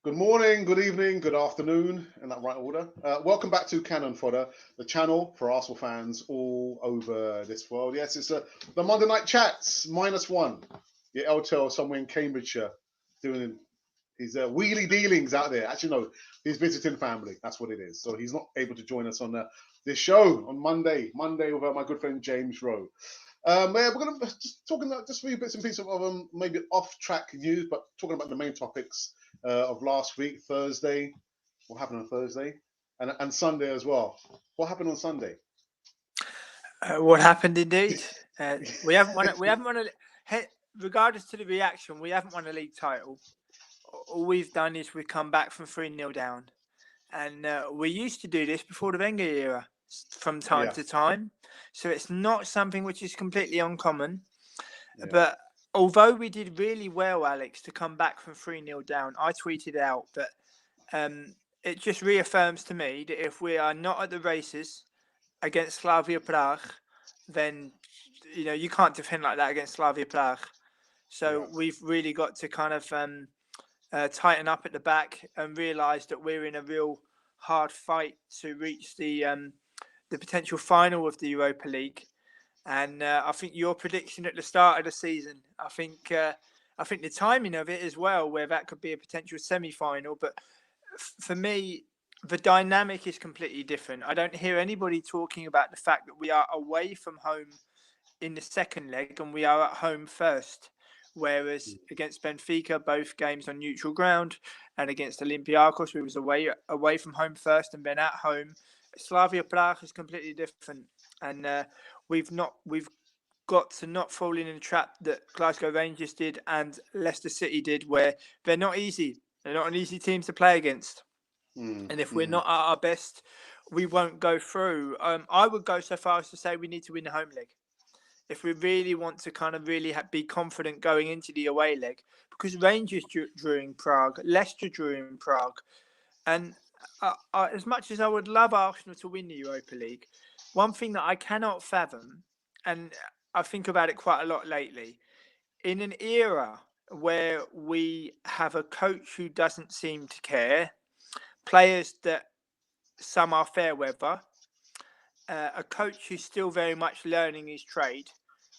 Good morning, good evening, good afternoon, in that right order. Welcome back to Cannon Fodder, the channel for Arsenal fans all over this world. Yes, it's the Monday Night Chats, -1. Yeah, Eltel somewhere in Cambridgeshire doing his wheelie dealings out there. Actually, no, he's visiting family. That's what it is. So he's not able to join us on this show on Monday with my good friend James Rowe. Yeah, we're going to just talking about just a few bits and pieces of maybe off-track news, but talking about the main topics of last week, Thursday. What happened on Thursday? And Sunday as well. What happened on Sunday? What happened indeed? We haven't won it. We haven't won a. Regardless to the reaction, we haven't won a league title. All we've done is we've come back from 3-0 down, and we used to do this before the Wenger era, from time Yeah. to time. So it's not something which is completely uncommon. Yeah. But although we did really well, Alex, to come back from 3-0 down, I tweeted out that it just reaffirms to me that if we are not at the races against Slavia Prague, then you can't defend like that against Slavia Prague. So we've really got to kind of tighten up at the back and realise that we're in a real hard fight to reach the potential final of the Europa League. And I think your prediction at the start of the season, I think the timing of it as well, where that could be a potential semi-final. But for me, the dynamic is completely different. I don't hear anybody talking about the fact that we are away from home in the second leg and we are at home first. Whereas against Benfica, both games on neutral ground, and against Olympiacos, we was away from home first and then at home. Slavia Prague is completely different, and we've got to not fall in the trap that Glasgow Rangers did and Leicester City did, where they're not easy. They're not an easy team to play against. And if we're not at our best, we won't go through. I would go so far as to say we need to win the home leg if we really want to kind of really be confident going into the away leg, because Rangers drew in Prague, Leicester drew in Prague, and as much as I would love Arsenal to win the Europa League, one thing that I cannot fathom, and I think about it quite a lot lately, in an era where we have a coach who doesn't seem to care, players that some are fair weather, a coach who's still very much learning his trade.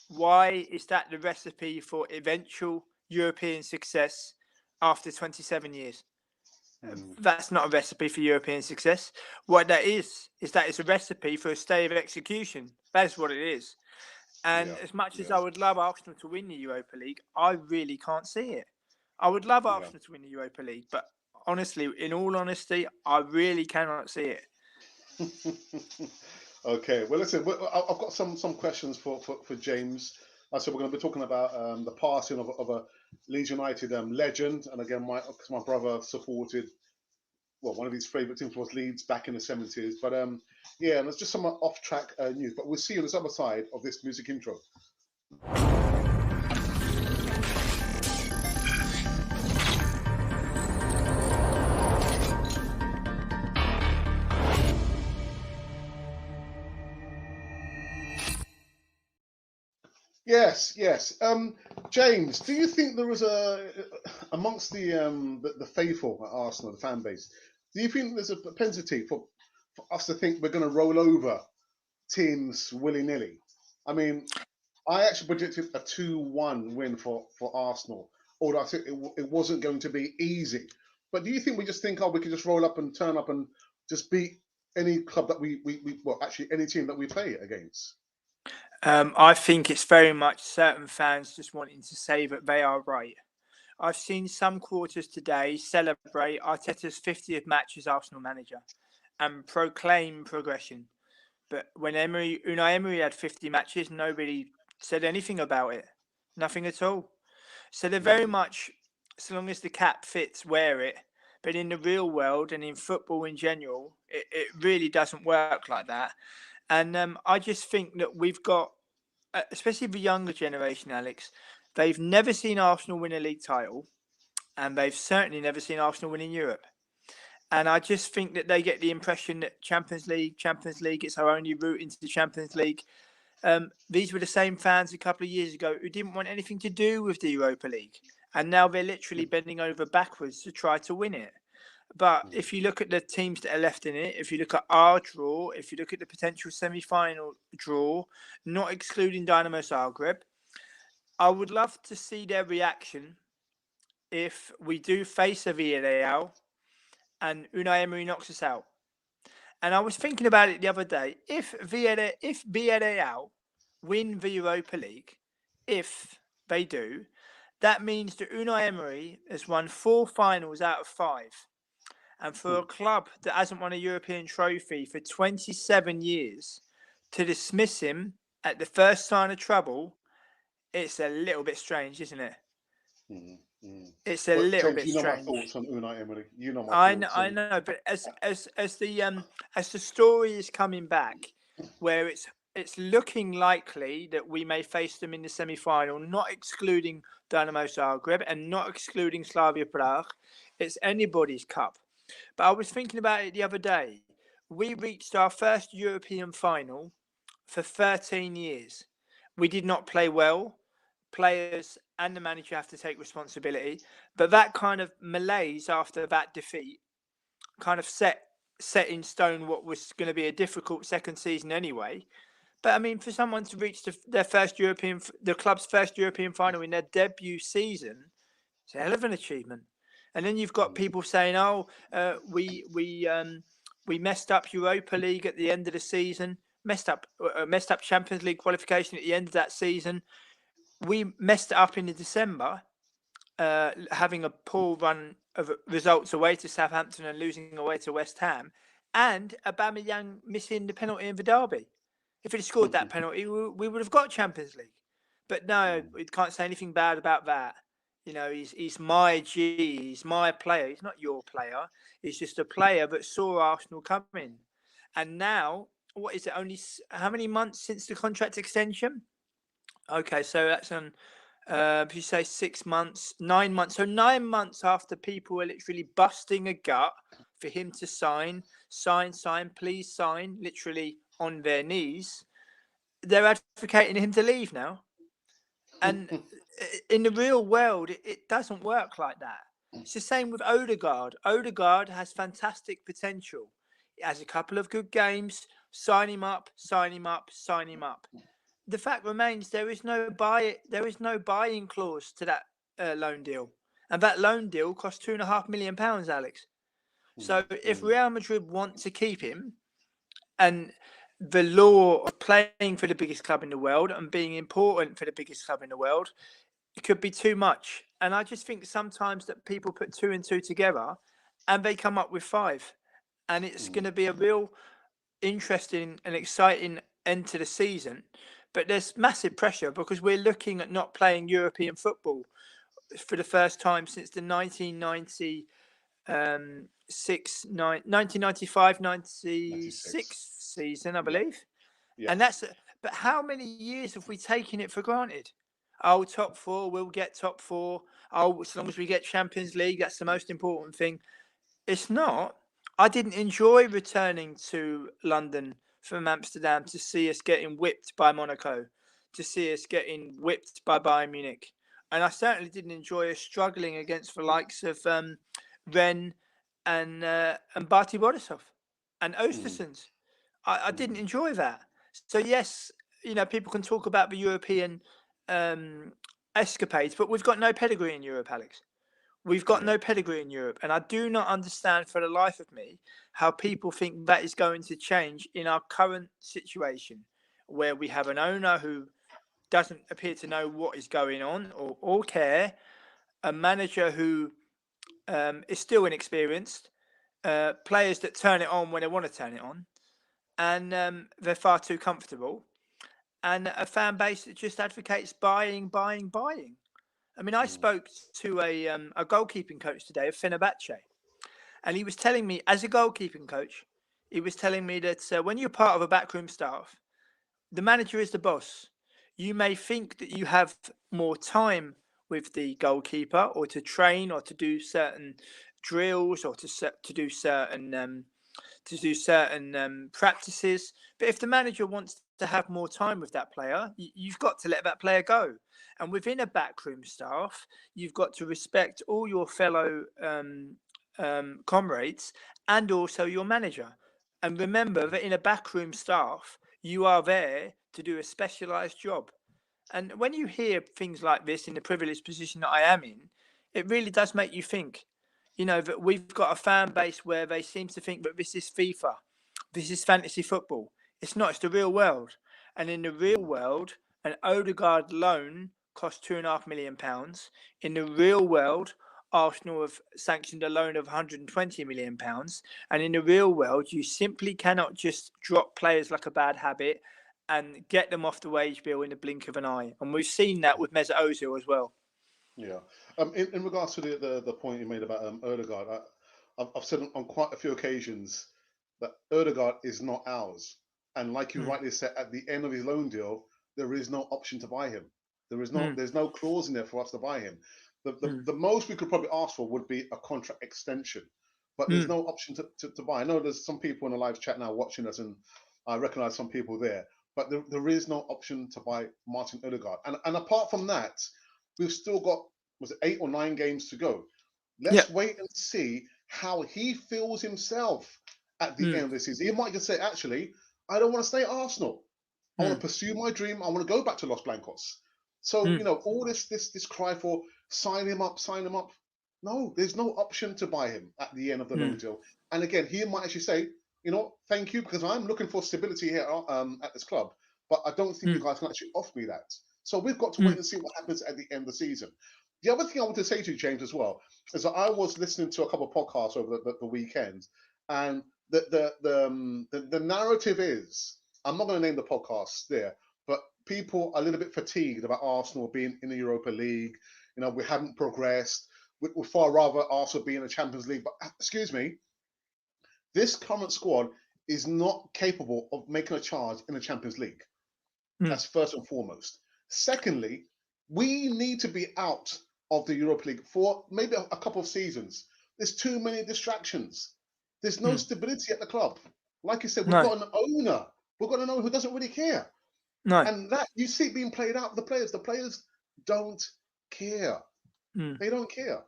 Why is that the recipe for eventual European success after 27 years? That's not a recipe for European success. What that is that it's a recipe for a stay of execution. That's what it is. And as much as I would love Arsenal to win the Europa League, I really can't see it. I would love Arsenal to win the Europa League, but honestly, in all honesty, I really cannot see it. Okay, well, listen, I've got some questions for James. So we're going to be talking about the passing of a Leeds United legend, and again, because my brother supported, well, one of his favourite teams was Leeds back in the 70s. But yeah, and there's just some off-track news. But we'll see you on this other side of this music intro. Yes, yes. James, do you think there was amongst the faithful at Arsenal, the fan base, do you think there's a propensity for us to think we're going to roll over teams willy-nilly? I mean, I actually predicted a 2-1 win for Arsenal, although I think it wasn't going to be easy. But do you think we just think, oh, we can just roll up and turn up and just beat any club that well, actually any team that we play against? I think it's very much certain fans just wanting to say that they are right. I've seen some quarters today celebrate Arteta's 50th match as Arsenal manager and proclaim progression. But when Unai Emery had 50 matches, nobody said anything about it. Nothing at all. So they're very much, so long as the cap fits, wear it. But in the real world and in football in general, it really doesn't work like that. And I just think that we've got, especially the younger generation, Alex, they've never seen Arsenal win a league title, and they've certainly never seen Arsenal win in Europe. And I just think that they get the impression that Champions League, it's our only route into the Champions League. These were the same fans a couple of years ago who didn't want anything to do with the Europa League. and now they're literally bending over backwards to try to win it. But Mm. if you look at the teams that are left in it, if you look at our draw, if you look at the potential semi-final draw, not excluding Dynamo Zagreb, I would love to see their reaction if we do face a Villarreal and Unai Emery knocks us out. And I was thinking about it the other day. If Villarreal win the Europa League, if they do, that means that Unai Emery has won 4 finals out of 5. And for a club that hasn't won a European trophy for 27 years, to dismiss him at the first sign of trouble, it's a little bit strange, isn't it? Mm. Mm. It's a But little James, bit you know my strange. thoughts on Unai Emery. You know my I thoughts, I and know, but as the story is coming back, where it's looking likely that we may face them in the semi-final, not excluding Dynamo Zagreb and not excluding Slavia Prague. It's anybody's cup. But I was thinking about it the other day. We reached our first European final for 13 years. We did not play well. Players and the manager have to take responsibility. But that kind of malaise after that defeat kind of set in stone what was going to be a difficult second season anyway. But I mean, for someone to reach the club's first European final in their debut season, it's a hell of an achievement. And then you've got people saying, "Oh, we messed up Europa League at the end of the season, messed up Champions League qualification at the end of that season. We messed it up in the December, having a poor run of results away to Southampton and losing away to West Ham, and Aubameyang missing the penalty in the derby. If he'd scored that penalty, we would have got Champions League. But no, we can't say anything bad about that. You know, he's my G, he's my player. He's not your player. He's just a player that saw Arsenal coming. And now, what is it? Only how many months since the contract extension? Okay, so that's on. If you say 6 months, 9 months. So 9 months after people were literally busting a gut for him to sign, please sign, literally on their knees, they're advocating him to leave now. And in the real world, it doesn't work like that. It's the same with Odegaard. Odegaard has fantastic potential. He has a couple of good games. Sign him up, sign him up, sign him up. The fact remains there is no buying clause to that loan deal, and that loan deal cost £2.5 million, Alex. So if Real Madrid want to keep him, and the law of playing for the biggest club in the world and being important for the biggest club in the world, it could be too much. And I just think sometimes that people put 2 and 2 together, and they come up with 5, and it's going to be a real interesting and exciting end to the season. But there's massive pressure because we're looking at not playing European football for the first time since the 1995-96 season, I believe. Yeah. And but how many years have we taken it for granted? Oh, top 4, we'll get top 4. Oh, as long as we get Champions League, that's the most important thing. It's not. I didn't enjoy returning to London from Amsterdam to see us getting whipped by Monaco, to see us getting whipped by Bayern Munich. And I certainly didn't enjoy us struggling against the likes of Rennes and Bati Borisov and Ostersons. I didn't enjoy that. So yes, you know, people can talk about the European escapades, but we've got no pedigree in Europe, Alex. We've got no pedigree in Europe, and I do not understand for the life of me how people think that is going to change in our current situation, where we have an owner who doesn't appear to know what is going on or care, a manager who is still inexperienced, players that turn it on when they want to turn it on, and they're far too comfortable, and a fan base that just advocates buying, buying, buying. I mean, I spoke to a goalkeeping coach today of Fenerbahce, and he was telling me, as a goalkeeping coach, he was telling me that when you're part of a backroom staff, the manager is the boss. You may think that you have more time with the goalkeeper, or to train, or to do certain drills, or to do certain practices. But if the manager wants to to have more time with that player, you've got to let that player go. And within a backroom staff, you've got to respect all your fellow comrades and also your manager. And remember that in a backroom staff, you are there to do a specialised job. And when you hear things like this in the privileged position that I am in, it really does make you think, that we've got a fan base where they seem to think that this is FIFA, this is fantasy football. It's not, it's the real world. And in the real world, an Odegaard loan cost £2.5 million. In the real world, Arsenal have sanctioned a loan of £120 million. And in the real world, you simply cannot just drop players like a bad habit and get them off the wage bill in the blink of an eye. And we've seen that with Mesut Ozil as well. Yeah. In regards to the point you made about Odegaard, I've said on quite a few occasions that Odegaard is not ours. And like you rightly said, at the end of his loan deal, there is no option to buy him. There's no clause in there for us to buy him. The most we could probably ask for would be a contract extension, but there's no option to buy. I know there's some people in the live chat now watching us, and I recognize some people there, but there is no option to buy Martin Odegaard. And apart from that, we've still got, was it 8 or 9 games to go? Let's wait and see how he feels himself at the end of the season. He might just say, actually, I don't want to stay at Arsenal. I want to pursue my dream. I want to go back to Los Blancos. So, all this cry for sign him up. No, there's no option to buy him at the end of the loan deal. And again, he might actually say, thank you, because I'm looking for stability here at this club, but I don't think you guys can actually offer me that. So we've got to wait and see what happens at the end of the season. The other thing I want to say to you, James, as well, is that I was listening to a couple of podcasts over the weekend, and the narrative is, I'm not going to name the podcasts there, but people are a little bit fatigued about Arsenal being in the Europa League. We haven't progressed. We'd far rather Arsenal be in the Champions League. But excuse me, this current squad is not capable of making a charge in the Champions League. That's first and foremost. Secondly, we need to be out of the Europa League for maybe a couple of seasons. There's too many distractions. There's no stability at the club. Like you said, we've got an owner. We've got an owner who doesn't really care. No. And that you see it being played out. The players don't care. They don't care.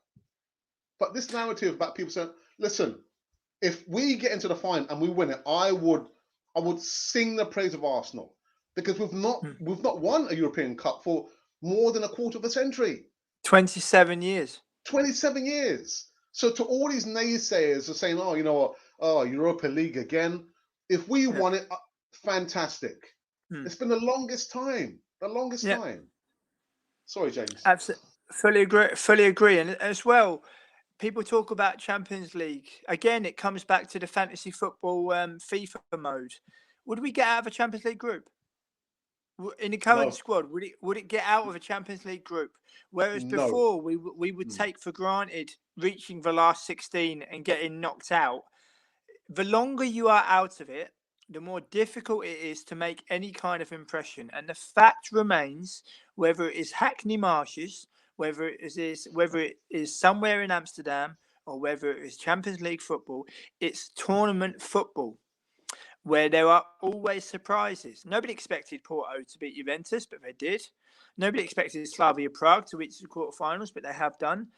But this narrative about people saying, listen, if we get into the final and we win it, I would sing the praise of Arsenal, because we've not won a European Cup for more than a quarter of a century. 27 years. 27 years. So to all these naysayers are saying, Europa League again. If we won it, fantastic. It's been the longest time. Time. Sorry, James. Absolutely. Fully agree. And as well, people talk about Champions League. Again, it comes back to the fantasy football FIFA mode. Would we get out of a Champions League group? In the current squad, would it get out of a Champions League group? Whereas before, we would take for granted reaching the last 16 and getting knocked out. The longer you are out of it, the more difficult it is to make any kind of impression. And the fact remains, whether it is Hackney Marshes, whether it is somewhere in Amsterdam, or whether it is Champions League football, it's tournament football, where there are always surprises. Nobody expected Porto to beat Juventus, but they did. Nobody expected Slavia Prague to reach the quarterfinals, but they have done.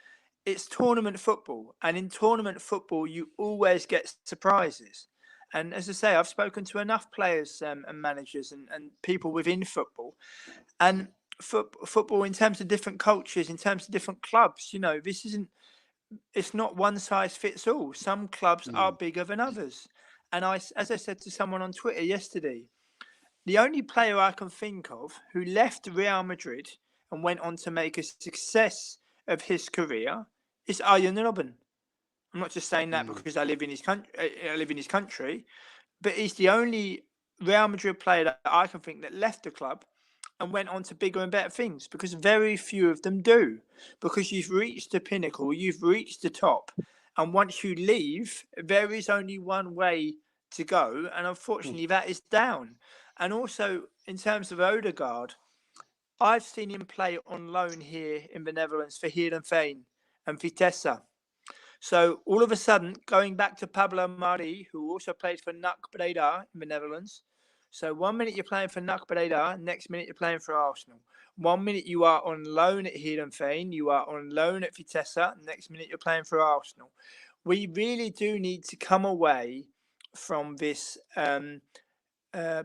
It's tournament football. And in tournament football, you always get surprises. And as I say, I've spoken to enough players and managers and people within football. And football, in terms of different cultures, in terms of different clubs, it's not one size fits all. Some clubs are bigger than others. And as I said to someone on Twitter yesterday, the only player I can think of who left Real Madrid and went on to make a success of his career is Arjen Robben. I'm not just saying that because I live in his country, but he's the only Real Madrid player that I can think that left the club and went on to bigger and better things, because very few of them do. Because you've reached the pinnacle, you've reached the top, and once you leave, there is only one way to go, and unfortunately that is down. And also, in terms of Odegaard, I've seen him play on loan here in the Netherlands for Heerenveen and Vitesse. So all of a sudden, going back to Pablo Mari, who also played for NAC Breda in the Netherlands. So 1 minute you're playing for Nakbareda, next minute you're playing for Arsenal. 1 minute you are on loan at Heerenveen, you are on loan at Vitesse, next minute you're playing for Arsenal. We really do need to come away from this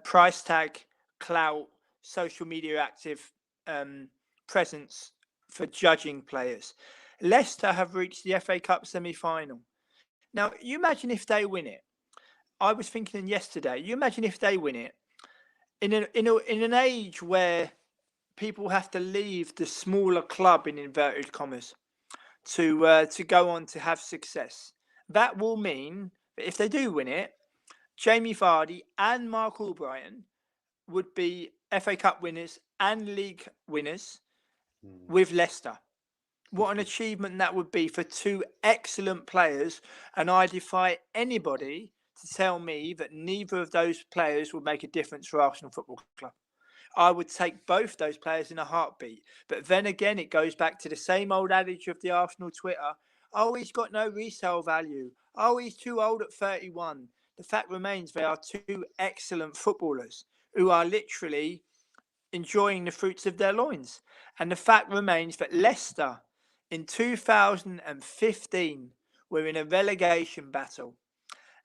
price tag, clout, social media active presence for judging players. Leicester have reached the FA Cup semi-final. Now, you imagine if they win it. I was thinking yesterday, you imagine if they win it in an age where people have to leave the smaller club in inverted commas to go on to have success. That will mean that if they do win it, Jamie Vardy and Mark Albrighton would be FA Cup winners and league winners with Leicester. What an achievement that would be for two excellent players. And I defy anybody to tell me that neither of those players would make a difference for Arsenal Football Club. I would take both those players in a heartbeat. But then again, it goes back to the same old adage of the Arsenal Twitter. Oh, he's got no resale value. Oh, he's too old at 31. The fact remains they are two excellent footballers who are literally enjoying the fruits of their loins. And the fact remains that Leicester in 2015 were in a relegation battle.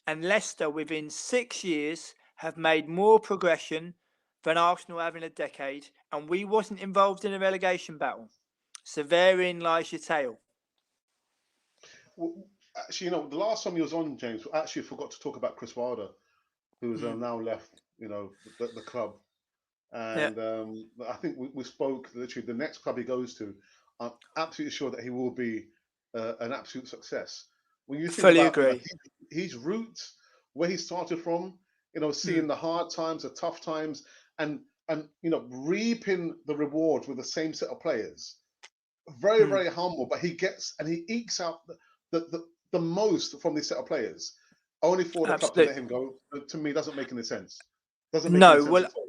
And Leicester within 6 years have made more progression than Arsenal have in a decade. And we wasn't involved in a relegation battle. So therein lies your tale. Well, actually, the last time he was on, James, I actually forgot to talk about Chris Wilder, who has now left, the club. And I think we spoke literally the next club he goes to. I'm absolutely sure that he will be an absolute success. When you think Fully about agree. His roots, where he started from, seeing the hard times, the tough times, and reaping the rewards with the same set of players. Very, very humble, but he ekes out the most from this set of players. Only for the club to let him go, to me, doesn't make any sense. Doesn't make any sense at all.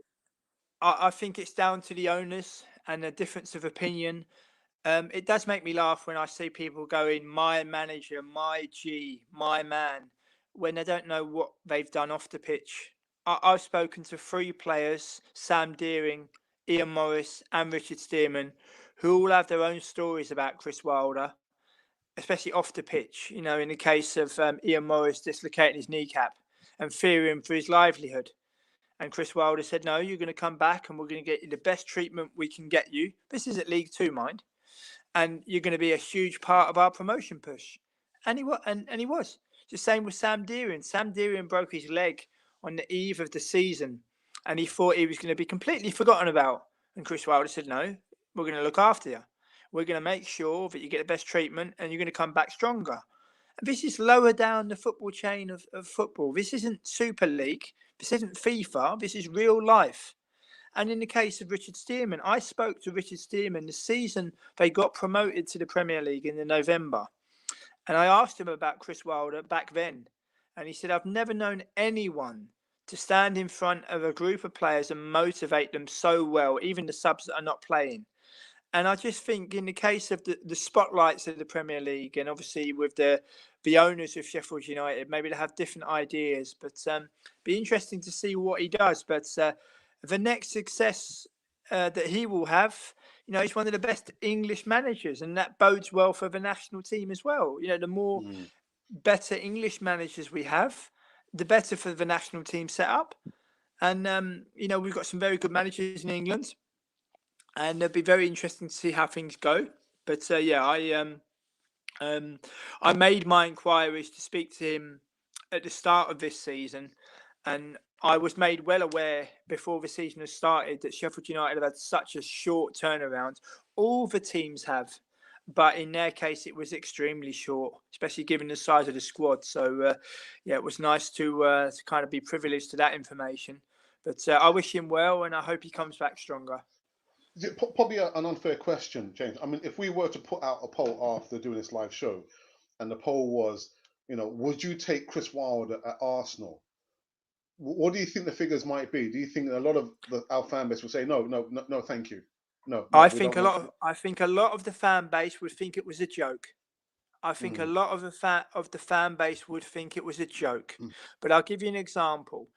I think it's down to the owners and a difference of opinion. It does make me laugh when I see people going, my manager, my G, my man, when they don't know what they've done off the pitch. I've spoken to 3 players, Sam Deering, Ian Morris and Richard Stearman, who all have their own stories about Chris Wilder, especially off the pitch. In the case of Ian Morris dislocating his kneecap and fearing for his livelihood. And Chris Wilder said, no, you're going to come back and we're going to get you the best treatment we can get you. This is at League 2, mind. And you're going to be a huge part of our promotion push. And he was. The same with Sam Deering. Sam Deering broke his leg on the eve of the season. And he thought he was going to be completely forgotten about. And Chris Wilder said, no, we're going to look after you. We're going to make sure that you get the best treatment and you're going to come back stronger. And this is lower down the football chain of football. This isn't Super League. This isn't FIFA. This is real life. And in the case of Richard Stearman, I spoke to Richard Stearman the season they got promoted to the Premier League in the November. And I asked him about Chris Wilder back then. And he said, I've never known anyone to stand in front of a group of players and motivate them so well, even the subs that are not playing. And I just think in the case of the spotlights of the Premier League, and obviously with the owners of Sheffield United, maybe they have different ideas, but be interesting to see what he does. But the next success that he will have, he's one of the best English managers, and that bodes well for the national team as well. The more better English managers we have, the better for the national team setup. And, we've got some very good managers in England. And it'll be very interesting to see how things go. But I made my inquiries to speak to him at the start of this season, and I was made well aware before the season has started that Sheffield United have had such a short turnaround. All the teams have, but in their case, it was extremely short, especially given the size of the squad. So, it was nice to kind of be privileged to that information. But I wish him well, and I hope he comes back stronger. Probably an unfair question, James. I mean, if we were to put out a poll after doing this live show, and the poll was, would you take Chris Wilder at Arsenal? What do you think the figures might be? Do you think a lot of our fan base will say no, thank you, no? I think a lot of the fan base would think it was a joke. I think a Mm, lot of the fan base would think it was a joke. mm, But I'll give you an example.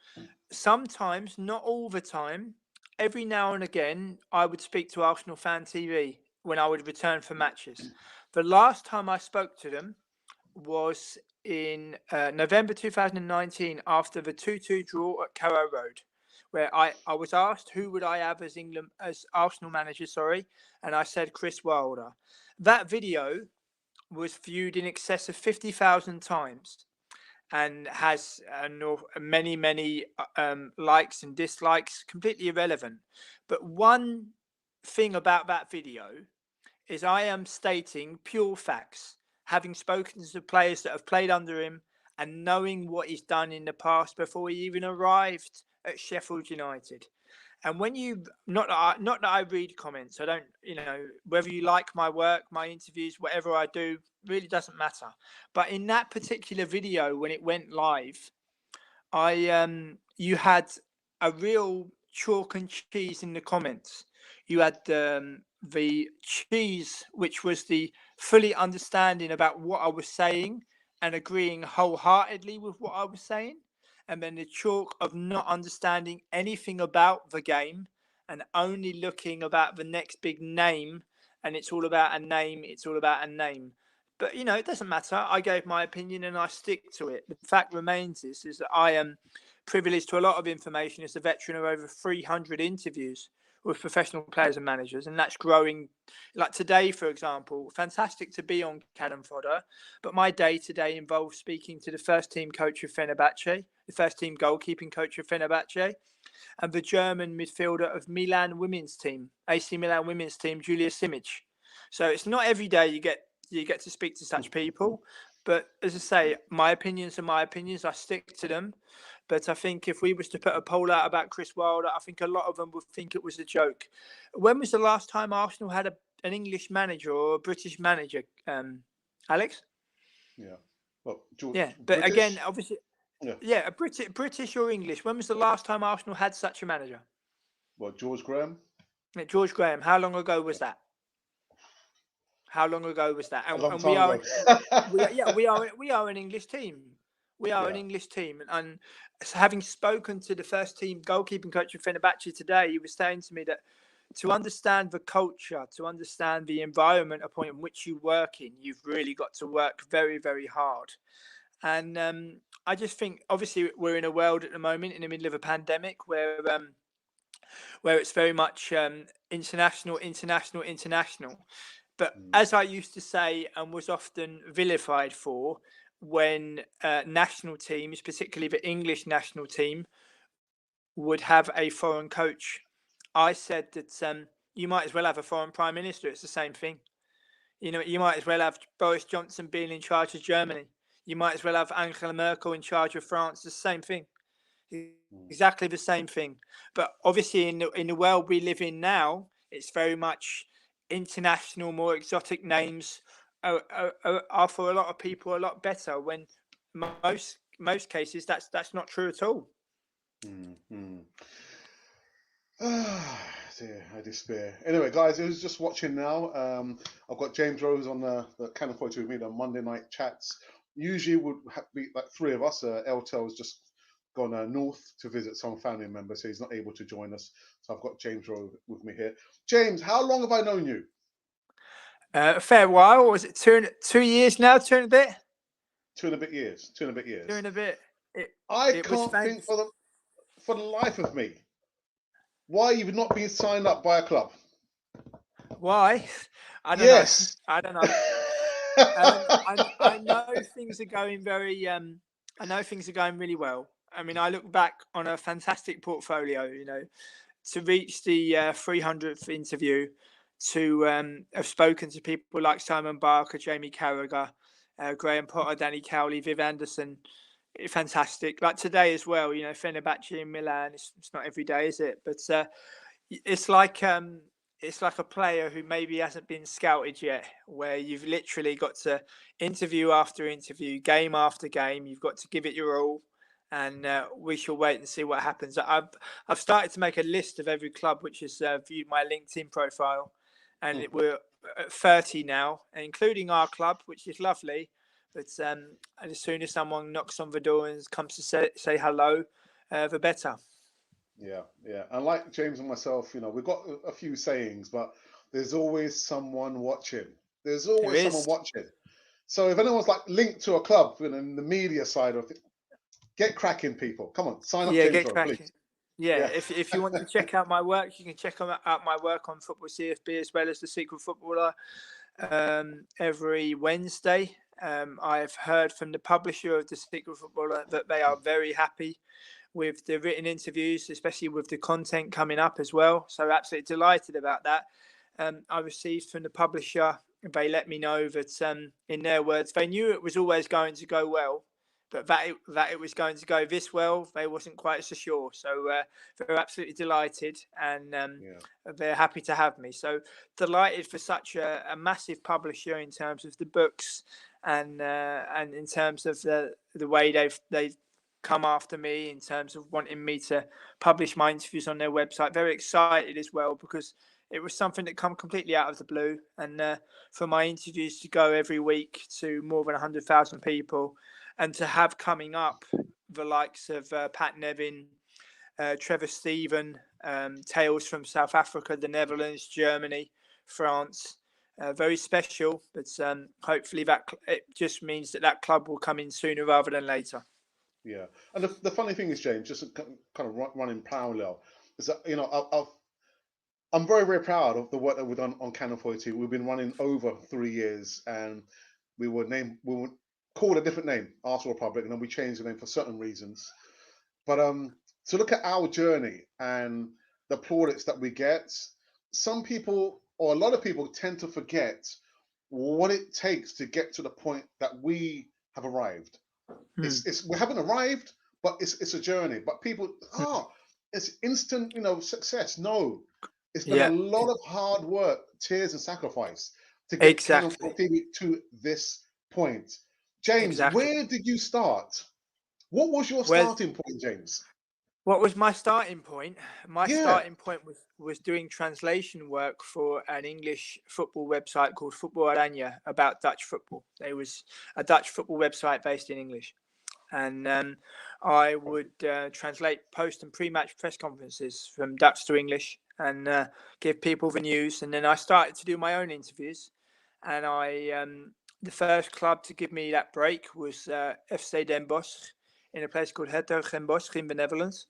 Sometimes, not all the time, every now and again, I would speak to Arsenal Fan TV when I would return for matches. The last time I spoke to them was in November 2019 after the 2-2 draw at Carrow Road, where I was asked who would I have as England as Arsenal manager, sorry, and I said Chris Wilder. That video was viewed in excess of 50,000 times and has many likes and dislikes, completely irrelevant. But one thing about that video is I am stating pure facts, having spoken to the players that have played under him and knowing what he's done in the past before he even arrived at Sheffield United. And when you not that I read comments, I don't, whether you like my work, my interviews, whatever I do, really doesn't matter. But in that particular video, when it went live, you had a real chalk and cheese in the comments. You had the cheese, which was the fully understanding about what I was saying and agreeing wholeheartedly with what I was saying, and then the chalk of not understanding anything about the game and only looking about the next big name. And it's all about a name. It's all about a name. But it doesn't matter. I gave my opinion and I stick to it. The fact remains is that I am privileged to a lot of information as a veteran of over 300 interviews with professional players and managers, and that's growing. Like today, for example, fantastic to be on Cannon Fodder, but my day today involves speaking to the first team coach of Fenerbahce, the first team goalkeeping coach of Fenerbahce, and the German midfielder of Milan women's team, AC Milan women's team, Julia Simic. So it's not every day you get to speak to such people. But as I say, my opinions are my opinions. I stick to them. But I think if we was to put a poll out about Chris Wilder, I think a lot of them would think it was a joke. When was the last time Arsenal had an English manager or a British manager, Alex? yeah. Well, George, Yeah, but again, British. obviously, Yeah. yeah, a British or English. When was the last time Arsenal had such a manager? Well, George Graham. Yeah, George Graham. How long ago was Yeah. that? How long ago was that? A And, long and time ago. we are an English team. We are an Yeah. English team, and having spoken to the first team goalkeeping coach of Fenerbahce today, he was saying to me that to understand the culture, to understand the environment upon in which you work in, you've really got to work very, very hard. And I just think, obviously, we're in a world at the moment in the middle of a pandemic where it's very much international, international, international. But Mm, as I used to say and was often vilified for, when national teams, particularly the English national team, would have a foreign coach, I said that you might as well have a foreign prime minister. It's the same thing. You might as well have Boris Johnson being in charge of Germany. You might as well have Angela Merkel in charge of France. It's the same thing. mm, Exactly the same thing. But obviously, in the world we live in now, it's very much international, more exotic names are for a lot of people a lot better. When most cases, that's not true at all. mm, mm. Ah, dear, I despair. Anyway, guys, who's just watching now? I've got James Rose on the Cannon Photo with me, the Monday night chats. Usually would be like three of us. Eltel's just gone north to visit some family members, so he's not able to join us. So I've got James Rose with me here. James, how long have I known you? A fair while. Was it 2 years now? 2 and a bit. 2 and a bit years. 2 and a bit years. 2 and a bit. It I it was can't think fantasy. for the life of me why you've not been signed up by a club. Why? I don't know. Yes. I don't know. I know things are going very. I know things are going really well. I mean, I look back on a fantastic portfolio. To reach the 300th interview, to have spoken to people like Simon Barker, Jamie Carragher, Graham Potter, Danny Cowley, Viv Anderson. Fantastic. Like today as well. Fenerbahce in Milan. It's not every day, is it? But it's like a player who maybe hasn't been scouted yet, where you've literally got to interview after interview, game after game. You've got to give it your all, and we shall wait and see what happens. I've started to make a list of every club which has viewed my LinkedIn profile, and we're 30 now, including our club, which is lovely. But as soon as someone knocks on the door and comes to say hello, the better. Yeah, yeah. And like James and myself, we've got a few sayings, but there's always someone watching. There's There always someone is. watching. So if anyone's like linked to a club in the media side of it, get cracking, people. Come on, sign up Yeah, James get Rowe, please. cracking. Yeah, Yeah. if you want to check out my work, you can check out my work on Football CFB as well as The Secret Footballer every Wednesday. I've heard from the publisher of The Secret Footballer that they are very happy with the written interviews, especially with the content coming up as well. So absolutely delighted about that. I received from the publisher, they let me know that in their words, they knew it was always going to go well, but that it was going to go this well, they wasn't quite so sure. So they're absolutely delighted, and Yeah. they're happy to have me. So delighted for such a massive publisher in terms of the books, and in terms of the way they've come after me in terms of wanting me to publish my interviews on their website. Very excited as well, because it was something that come completely out of the blue, and for my interviews to go every week to more than 100,000 people, and to have coming up the likes of Pat Nevin, Trevor Stephen, Tales from South Africa, the Netherlands, Germany, France. Very special, but hopefully it just means that club will come in sooner rather than later. Yeah. And the funny thing is, James, just to kind of running parallel, is that, I'm very, very proud of the work that we've done on Canon 42. We've been running over 3 years, and we were called a different name, Arsenal Republic, and then we changed the name for certain reasons. But to look at our journey and the plaudits that we get, some people, or a lot of people, tend to forget what it takes to get to the point that we have arrived. We haven't arrived, but it's a journey. But people, it's instant, success. No, it's been a Yeah, lot of hard work, tears, and sacrifice to get Canon exactly. 42 to this point. James, Exactly. where did you start? What was your Well, starting point, James? what was my starting point? My Yeah. starting point was doing translation work for an English football website called Football Aranya about Dutch football. It was a Dutch football website based in English. And I would translate post and pre-match press conferences from Dutch to English, and give people the news. And then I started to do my own interviews. And the first club to give me that break was FC Den Bosch, in a place called Hertogenbosch in the Netherlands.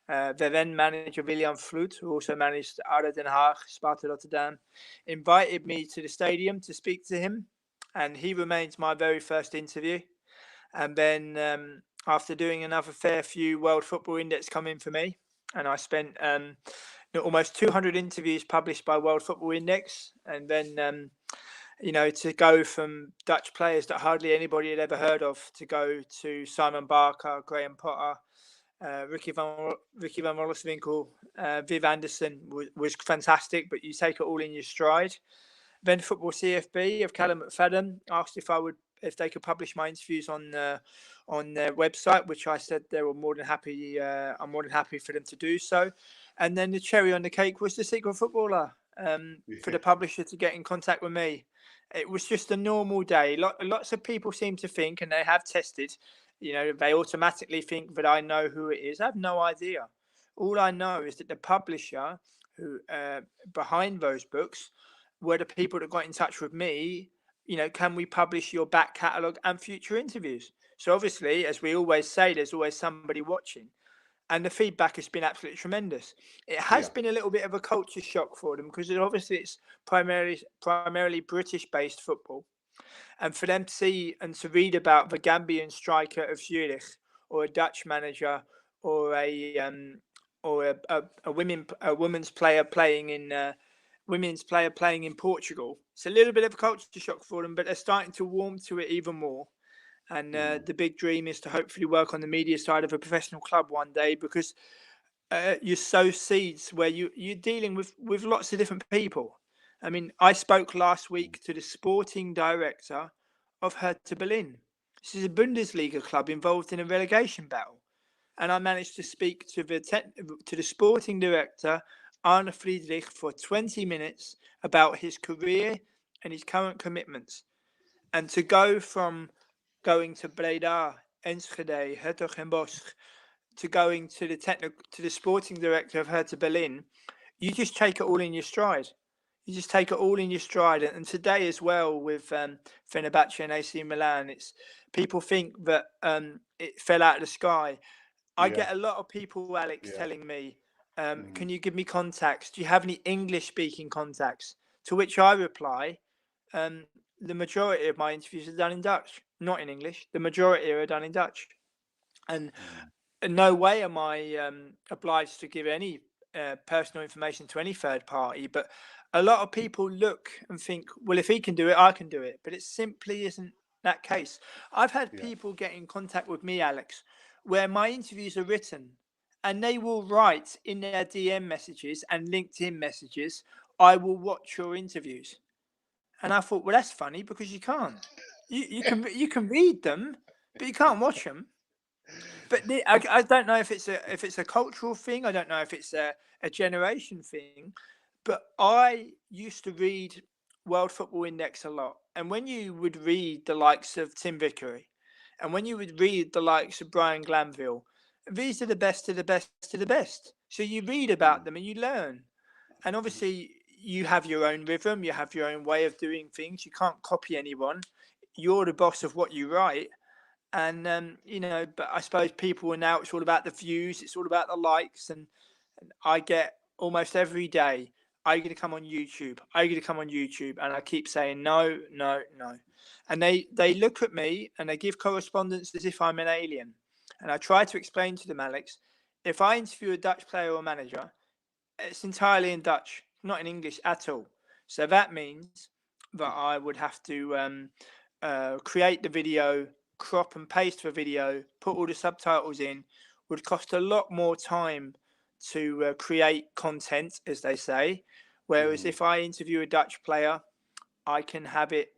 The then manager William Vloed, who also managed ADO Den Haag, Sparta Rotterdam, invited me to the stadium to speak to him, and he remains my very first interview. And then after doing another fair few World Football Index come in for me, and I spent almost 200 interviews published by World Football Index, and then to go from Dutch players that hardly anybody had ever heard of to go to Simon Barker, Graham Potter, Ricky van Rollerswinkel, Viv Anderson was fantastic, but you take it all in your stride. Then Football CFB of Callum McFadden asked if they could publish my interviews on their website, which I said they were more than happy. I'm more than happy for them to do so. And then the cherry on the cake was The Secret Footballer, for the publisher to get in contact with me. It was just a normal day. Lots of people seem to think, and they have tested, they automatically think that I know who it is. I have no idea. All I know is that the publisher who behind those books were the people that got in touch with me. Can we publish your back catalogue and future interviews? So obviously, as we always say, there's always somebody watching. And the feedback has been absolutely tremendous. It has Yeah. been a little bit of a culture shock for them, because obviously it's primarily British-based football. And for them to see and to read about the Gambian striker of Zurich, or a Dutch manager, or a women's player playing in Portugal, it's a little bit of a culture shock for them, but they're starting to warm to it even more. And the big dream is to hopefully work on the media side of a professional club one day, because you sow seeds where you're dealing with lots of different people. I mean, I spoke last week to the sporting director of Hertha Berlin. This is a Bundesliga club involved in a relegation battle. And I managed to speak to the sporting director, Arne Friedrich, for 20 minutes about his career, and his current commitments, and to go from going to Breda, Enschede, Hertogenbosch, to going to the sporting director of Hertha Berlin, you just take it all in your stride. You just take it all in your stride. And today as well with Fenerbahce and AC Milan, it's people think that it fell out of the sky. I Yeah. get a lot of people, Alex, Yeah. telling me, Mm. can you give me contacts? Do you have any English speaking contacts? To which I reply, the majority of my interviews are done in Dutch, not in English. The majority are done in Dutch. And Mm. in no way am I obliged to give any personal information to any third party. But a lot of people look and think, well, if he can do it, I can do it. But it simply isn't that case. I've had Yeah. people get in contact with me, Alex, where my interviews are written and they will write in their DM messages and LinkedIn messages, I will watch your interviews. And I thought, well, that's funny because you can't. You can read them, but you can't watch them. But I don't know if it's a cultural thing. I don't know if it's a generation thing. But I used to read World Football Index a lot, and when you would read the likes of Tim Vickery, and when you would read the likes of Brian Glanville, these are the best of the best of the best. So you read about Mm. them and you learn. And obviously, you have your own rhythm, you have your own way of doing things. You can't copy anyone. You're the boss of what you write. And but I suppose people are now. It's all about the views. It's all about the likes. And I get almost every day. Are you going to come on YouTube? Are you going to come on YouTube? And I keep saying no, no, no. And they look at me and they give correspondence as if I'm an alien. And I try to explain to them, Alex, if I interview a Dutch player or manager, it's entirely in Dutch, not in English at all. So that means that I would have to create the video, crop and paste the video, put all the subtitles in. Would cost a lot more time to create content, as they say. Whereas Mm. if I interview a Dutch player, I can have it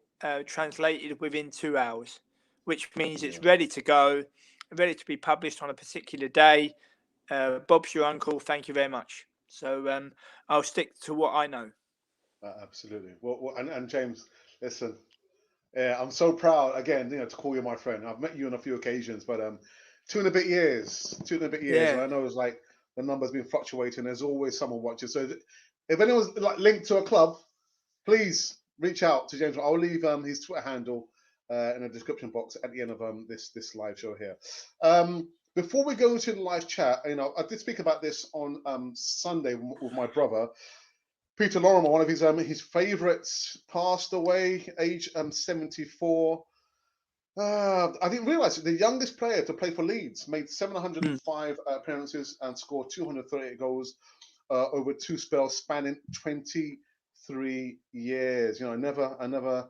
translated within 2 hours, which means Yeah. it's ready to go, ready to be published on a particular day. Bob's your uncle. Thank you very much. So I'll stick to what I know. Absolutely. And James, listen. Yeah, I'm so proud again, to call you my friend. I've met you on a few occasions, but 2.5 years, and Yeah. I know it's like the number's been fluctuating. There's always someone watching. So if anyone's like linked to a club, please reach out to James. I'll leave his Twitter handle in the description box at the end of this live show here. Before we go into the live chat, I did speak about this on Sunday with my brother. Peter Lorimer, one of his favourites, passed away, age 74. I didn't realise the youngest player to play for Leeds made 705 appearances and scored 238 goals over two spells spanning 23 years. Another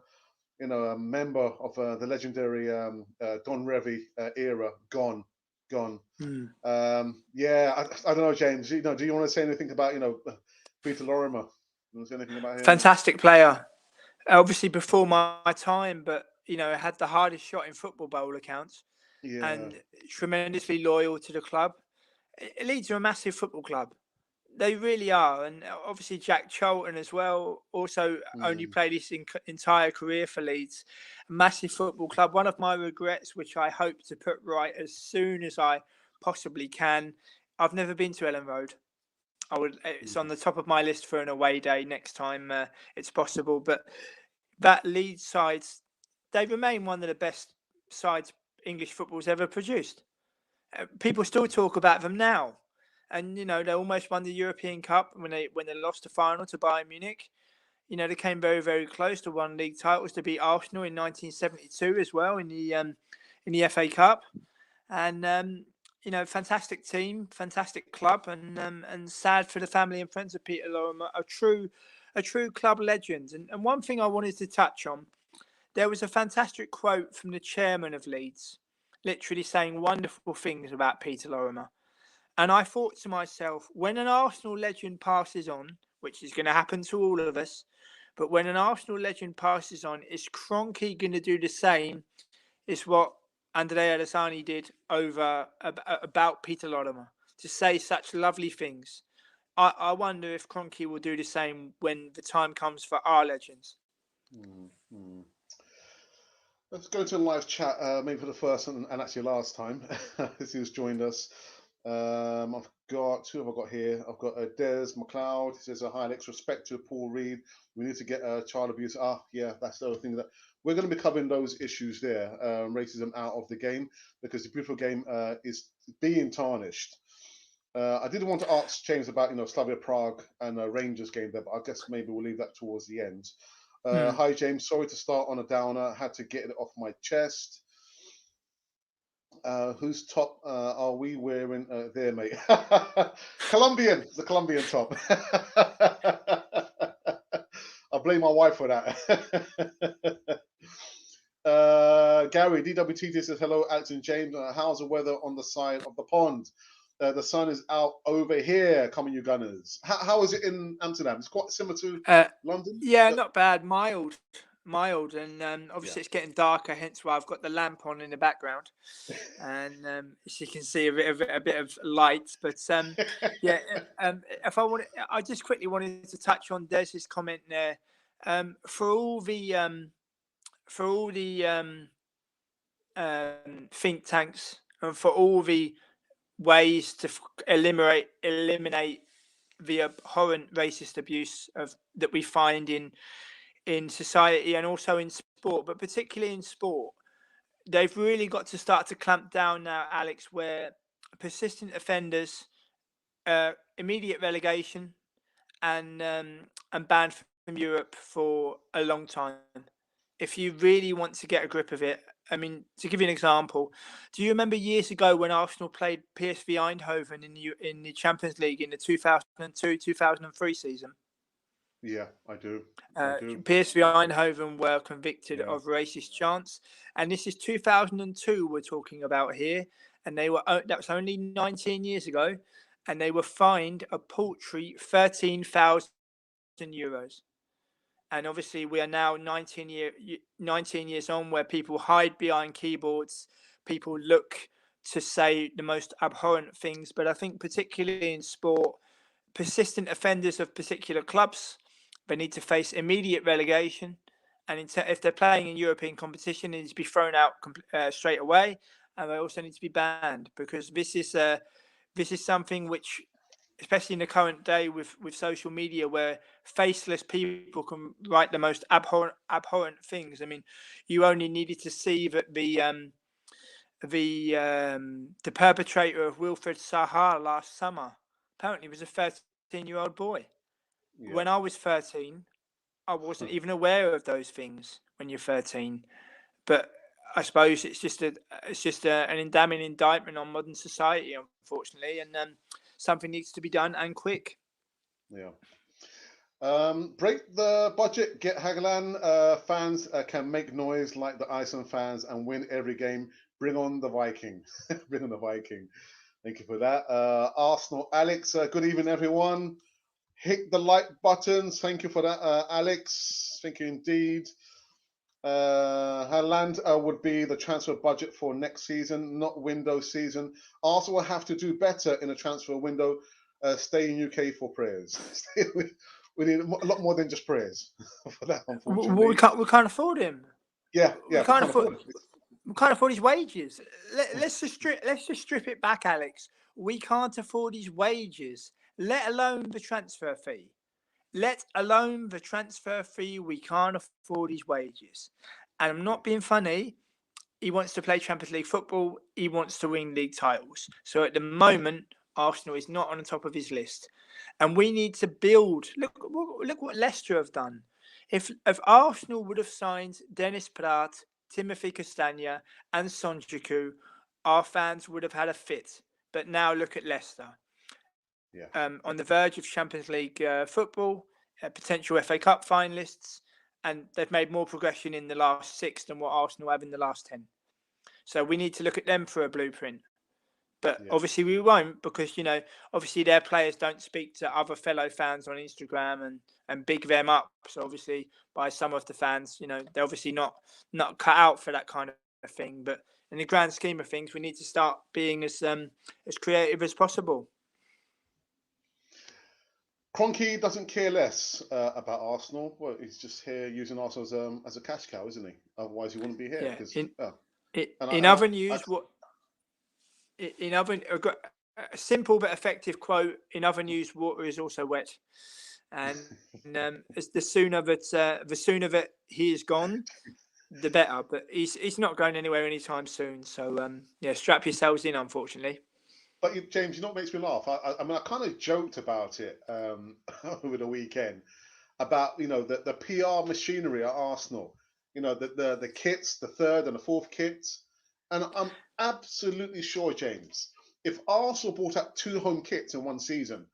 a member of the legendary Don Revie era gone. Yeah, I don't know, James. Do you want to say anything about Peter Lorimer? You want to say anything about him? Fantastic player. Obviously before my time, but had the hardest shot in football by all accounts, Yeah. and tremendously loyal to the club. Leeds are a massive football club. They really are, and obviously Jack Charlton as well. Also, only Mm. played his entire career for Leeds. A massive football club. One of my regrets, which I hope to put right as soon as I possibly can. I've never been to Ellen Road. It's on the top of my list for an away day next time it's possible. But that Leeds side, they remain one of the best sides English football's ever produced. People still talk about them now, and they almost won the European Cup when they lost the final to Bayern Munich. They came very, very close to one league titles to beat Arsenal in 1972 as well in the FA Cup, and fantastic team, fantastic club, and sad for the family and friends of Peter Lorimer, a true club legend. And one thing I wanted to touch on, there was a fantastic quote from the chairman of Leeds, literally saying wonderful things about Peter Lorimer. And I thought to myself, when an Arsenal legend passes on, which is going to happen to all of us, but when an Arsenal legend passes on, is Kroenke going to do the same? Is what Andrea Lasani did about Peter Lorimer, to say such lovely things. I wonder if Kroenke will do the same when the time comes for our legends. Mm, mm. Let's go to a live chat, maybe for the first and actually last time, as who's joined us. I've got who have I got here? I've got Des McLeod. He says, "Hi Alex, respect to Paul Reed. We need to get child abuse." Yeah, that's the other thing that we're going to be covering those issues there, racism out of the game because the beautiful game is being tarnished. I did want to ask James about Slavia Prague and Rangers game there, but I guess maybe we'll leave that towards the end. Hi James, sorry to start on a downer. Had to get it off my chest. Whose top are we wearing there, mate? Colombian, the Colombian top. I blame my wife for that. Gary, DWTT says, hello, Alex and James. How's the weather on the side of the pond? The sun is out over here. Come on, you Gunners. How is it in Amsterdam? It's quite similar to London. Yeah, not bad. Mild, and obviously Yeah. it's getting darker. Hence why I've got the lamp on in the background, and as you can see, a bit of light. But yeah, if I just quickly wanted to touch on Des's comment there. For all the think tanks and for all the ways to eliminate the abhorrent racist abuse that we find in society and also in sport, but particularly in sport, they've really got to start to clamp down now, Alex, where persistent offenders, immediate relegation and banned from Europe for a long time. If you really want to get a grip of it, I mean, to give you an example, do you remember years ago when Arsenal played PSV Eindhoven in the Champions League in the 2002-2003 season? Yeah, I do. PSV Eindhoven were convicted Yeah. of racist chants, and this is 2002 we're talking about here, and that was only 19 years ago, and they were fined a paltry €13,000. And obviously, we are now 19 years on, where people hide behind keyboards, people look to say the most abhorrent things. But I think particularly in sport, persistent offenders of particular clubs, they need to face immediate relegation. And if they're playing in European competition, they need to be thrown out straight away. And they also need to be banned, because this is something which, especially in the current day with social media, where faceless people can write the most abhorrent things. I mean, you only needed to see that the perpetrator of Wilfred Zaha last summer apparently was a 13-year-old boy. Yeah. When I was 13, I wasn't even aware of those things when you're 13. But I suppose it's just an damning indictment on modern society, unfortunately, and something needs to be done, and quick. Yeah. Break the budget, get Hagelan. Fans can make noise like the Iceland fans and win every game. Bring on the Viking. Bring on the Viking. Thank you for that. Arsenal, Alex, good evening, everyone. Hit the like buttons. Thank you for that, Alex. Thank you indeed. Haaland would be the transfer budget for next season, not window season. Arsenal will have to do better in a transfer window. Stay in UK for prayers. We need a lot more than just prayers for that, unfortunately. Well, we can't afford him. Yeah, we can't afford his wages. Let's just strip it back, Alex. We can't afford his wages, let alone the transfer fee. Let alone the transfer fee, we can't afford his wages. And I'm not being funny. He wants to play Champions League football. He wants to win league titles. So at the moment, Arsenal is not on the top of his list. And we need to build. Look what Leicester have done. If Arsenal would have signed Dennis Praet, Timothy Castagna, and Sonjiku, our fans would have had a fit. But now look at Leicester. Yeah. On the verge of Champions League football, potential FA Cup finalists, and they've made more progression in the last 6 than what Arsenal have in the last 10. So we need to look at them for a blueprint. But obviously we won't, because, obviously their players don't speak to other fellow fans on Instagram and big them up. So obviously by some of the fans, they're obviously not cut out for that kind of thing. But in the grand scheme of things, we need to start being as creative as possible. Kroenke doesn't care less about Arsenal. Well, he's just here using Arsenal as a cash cow, isn't he? Otherwise, he wouldn't be here. Yeah. Because In other news, in other a simple but effective quote. In other news, water is also wet, and it's the sooner that he is gone, the better. But he's not going anywhere anytime soon. So yeah, strap yourselves in. Unfortunately. But James, you know what makes me laugh? I mean, I kind of joked about it over the weekend about the PR machinery at Arsenal. The kits, the third and the fourth kits, and I'm absolutely sure, James, if Arsenal bought out 2 home kits in one season,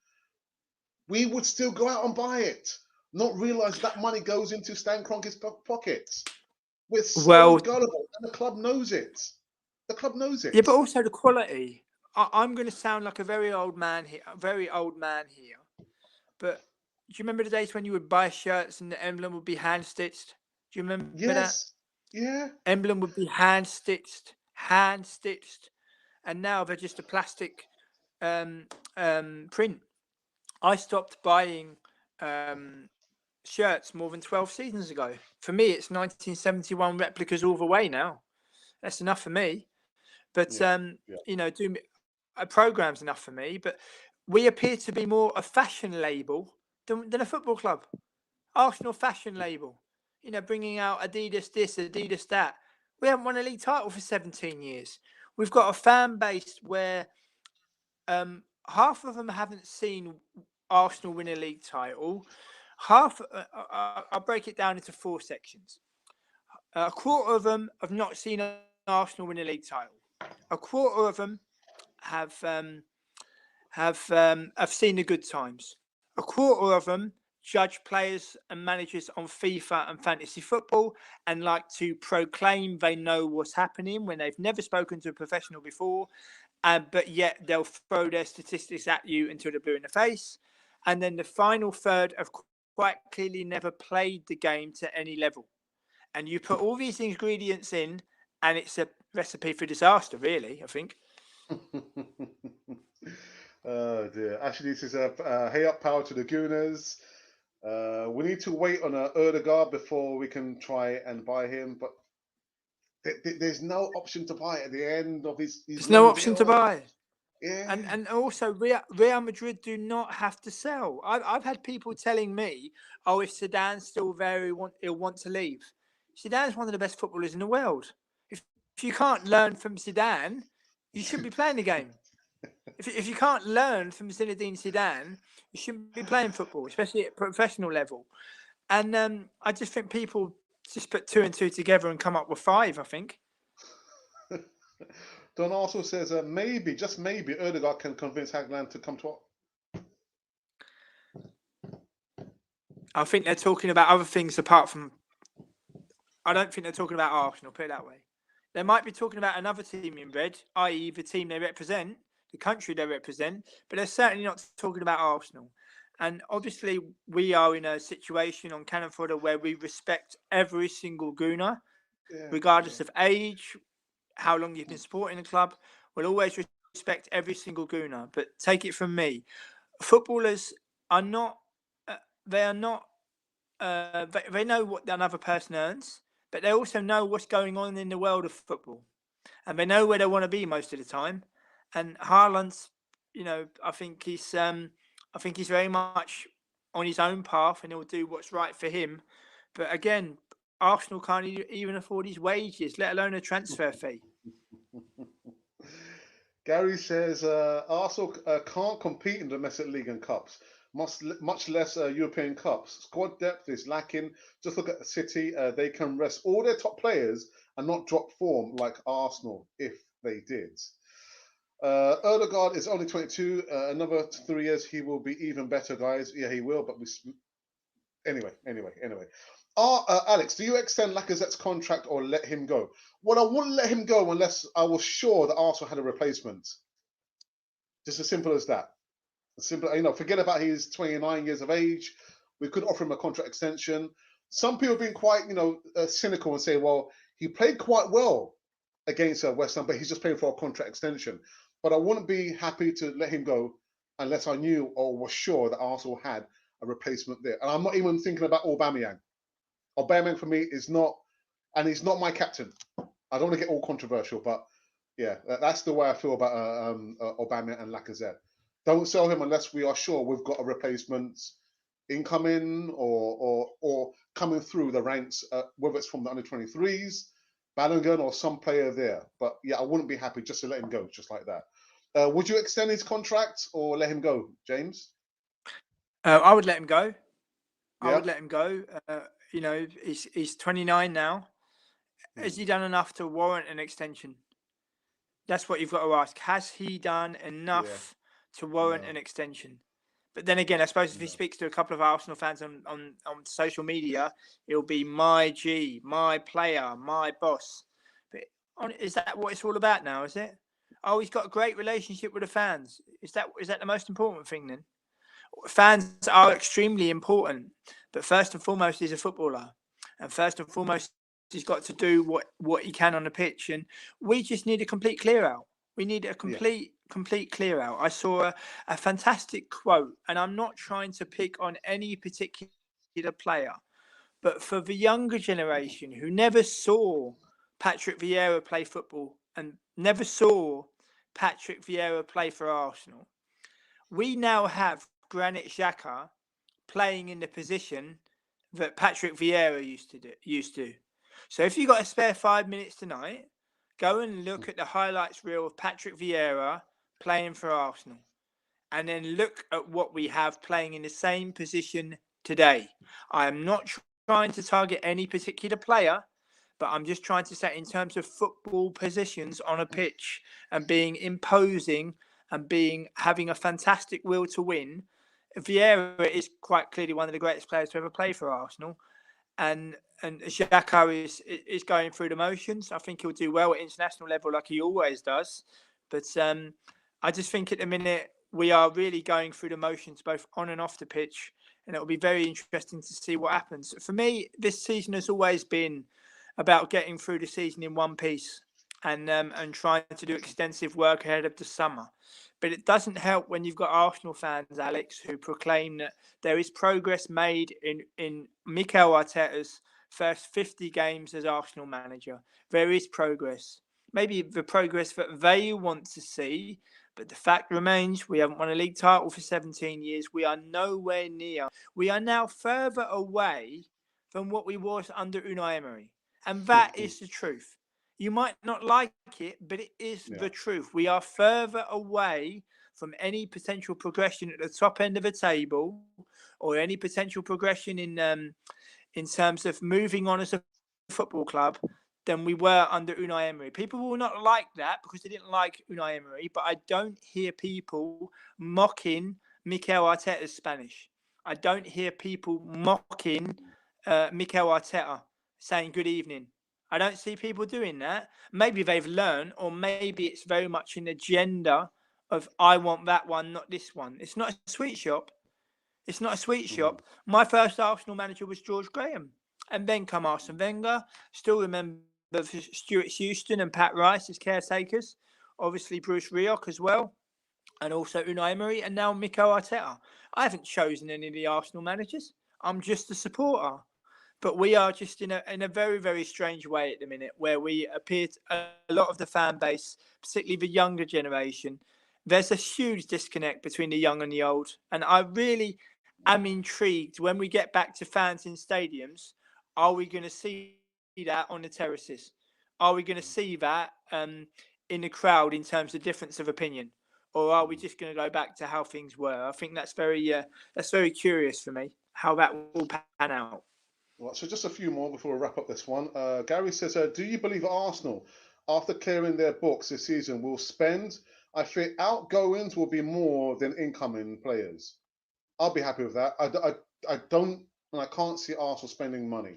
we would still go out and buy it, not realize that money goes into Stan Kroenke's pockets. We're so Well, gullible, and the club knows it. The club knows yeah, it. but also the quality. I'm going to sound like a very old man here, But do you remember the days when you would buy shirts and the emblem would be hand stitched? Do you remember that? Yes, yeah. Emblem would be hand stitched, and now they're just a plastic print. I stopped buying shirts more than 12 seasons ago. For me, it's 1971 replicas all the way now. That's enough for me. But Yeah, yeah. do a program's enough for me. But we appear to be more a fashion label than a football club. Arsenal fashion label. Bringing out Adidas this, Adidas that. We haven't won a league title for 17 years. We've got a fan base where half of them haven't seen Arsenal win a league title. I'll break it down into 4 sections. A quarter of them have not seen Arsenal win a league title. A quarter of them have seen the good times. A quarter of them judge players and managers on FIFA and fantasy football and like to proclaim they know what's happening when they've never spoken to a professional before, but yet they'll throw their statistics at you until they're blue in the face. And then the final third have quite clearly never played the game to any level. And you put all these ingredients in, and it's a recipe for disaster, really, I think. Oh dear. Actually, this is a hey up power to the Gooners. We need to wait on Erdegaard before we can try and buy him, but there's no option to buy at the end of his There's no loan option to deal. buy. Yeah. And also Real Madrid do not have to sell. I've had people telling me, oh, if Zidane's still there, he'll want to leave. Zidane's one of the best footballers in the world. If you can't learn from Zidane, you shouldn't be playing the game. If you can't learn from Zinedine Zidane, you shouldn't be playing football, especially at professional level. And I just think people just put 2 and 2 together and come up with 5, I think. Don also says maybe, just maybe, Erdegaard can convince Hagland to come to. I think they're talking about other things apart from. I don't think they're talking about Arsenal, put it that way. They might be talking about another team in red, i.e. the team they represent, the country they represent, but they're certainly not talking about Arsenal. And obviously, we are in a situation on Cannon Fodder where we respect every single Gooner, regardless of age, how long you've been supporting the club. We'll always respect every single Gooner. But take it from me, footballers are not. They are not. They know what another person earns, but they also know what's going on in the world of football, and they know where they want to be most of the time. And Haaland's, I think he's very much on his own path, and he'll do what's right for him. But again, Arsenal can't even afford his wages, let alone a transfer fee. Gary says Arsenal can't compete in domestic league and cups, much less European cups. Squad depth is lacking. Just look at the City. They can rest all their top players and not drop form like Arsenal if they did. Erdegaard is only 22. Another 3 years, he will be even better, guys. Yeah, he will. But anyway. Alex, do you extend Lacazette's contract or let him go? Well, I wouldn't let him go unless I was sure that Arsenal had a replacement. Just as simple as that. Simple, forget about his 29 years of age. We could offer him a contract extension. Some people have been quite, cynical and say, well, he played quite well against West Ham, but he's just paying for a contract extension. But I wouldn't be happy to let him go unless I knew or was sure that Arsenal had a replacement there. And I'm not even thinking about Aubameyang. Aubameyang for me is not, and he's not my captain. I don't want to get all controversial, but yeah, that's the way I feel about Aubameyang and Lacazette. Don't sell him unless we are sure we've got a replacement incoming or coming through the ranks, whether it's from the under-23s, Balogun, or some player there. But yeah, I wouldn't be happy just to let him go just like that. Would you extend his contract or let him go, James? I would let him go. I Yeah. would let him go. You know, he's 29 now. Has he done enough to warrant an extension? That's what you've got to ask. Has he done Yeah. enough to warrant No. an extension? But then again, I suppose if he No. speaks to a couple of Arsenal fans on social media, it'll be my G, my player, my boss. But is that what it's all about now? Is it? Oh, he's got a great relationship with the fans. Is that the most important thing then? Fans are extremely important, but first and foremost, he's a footballer, and first and foremost, he's got to do what he can on the pitch, and we just need a complete clear out. We need a Yeah. complete clear out. I saw a fantastic quote, and I'm not trying to pick on any particular player, but for the younger generation who never saw Patrick Vieira play football and never saw Patrick Vieira play for Arsenal, we now have Granit Xhaka playing in the position that Patrick Vieira used to. So if you got a spare 5 minutes tonight, go and look at the highlights reel of Patrick Vieira playing for Arsenal, and then look at what we have playing in the same position today. I am not trying to target any particular player, but I'm just trying to say in terms of football positions on a pitch and being imposing and having a fantastic will to win. Vieira is quite clearly one of the greatest players to ever play for Arsenal, and Xhaka is going through the motions. I think he'll do well at international level like he always does, but I just think at the minute we are really going through the motions both on and off the pitch, and it'll be very interesting to see what happens. For me, this season has always been about getting through the season in one piece and trying to do extensive work ahead of the summer. But it doesn't help when you've got Arsenal fans, Alex, who proclaim that there is progress made in Mikel Arteta's first 50 games as Arsenal manager. There is progress. Maybe the progress that they want to see, but the fact remains we haven't won a league title for 17 years. We are nowhere near. We are now further away from what we was under Unai Emery. And that is the truth. You might not like it, but it is Yeah. the truth. We are further away from any potential progression at the top end of the table, or any potential progression in terms of moving on as a football club than we were under Unai Emery. People will not like that because they didn't like Unai Emery, but I don't hear people mocking Mikel Arteta's Spanish. I don't hear people mocking Mikel Arteta saying good evening. I don't see people doing that. Maybe they've learned, or maybe it's very much an agenda of I want that one, not this one. It's not a sweet shop. It's not a sweet shop. My first Arsenal manager was George Graham, and then come Arsene Wenger. Still remember Stuart Houston and Pat Rice as caretakers. Obviously Bruce Rioch as well, and also Unai Emery, and now Mikel Arteta. I haven't chosen any of the Arsenal managers. I'm just a supporter. But we are just in a very, very strange way at the minute, where we appear to, a lot of the fan base, particularly the younger generation, there's a huge disconnect between the young and the old. And I really am intrigued when we get back to fans in stadiums. Are we going to see that on the terraces? Are we going to see that in the crowd in terms of difference of opinion? Or are we just going to go back to how things were? I think that's very curious for me, how that will pan out. Well, so just a few more before we wrap up this one. Gary says, do you believe Arsenal, after clearing their books this season, will spend? I fear outgoings will be more than incoming players. I'll be happy with that. I don't, and I can't see Arsenal spending money.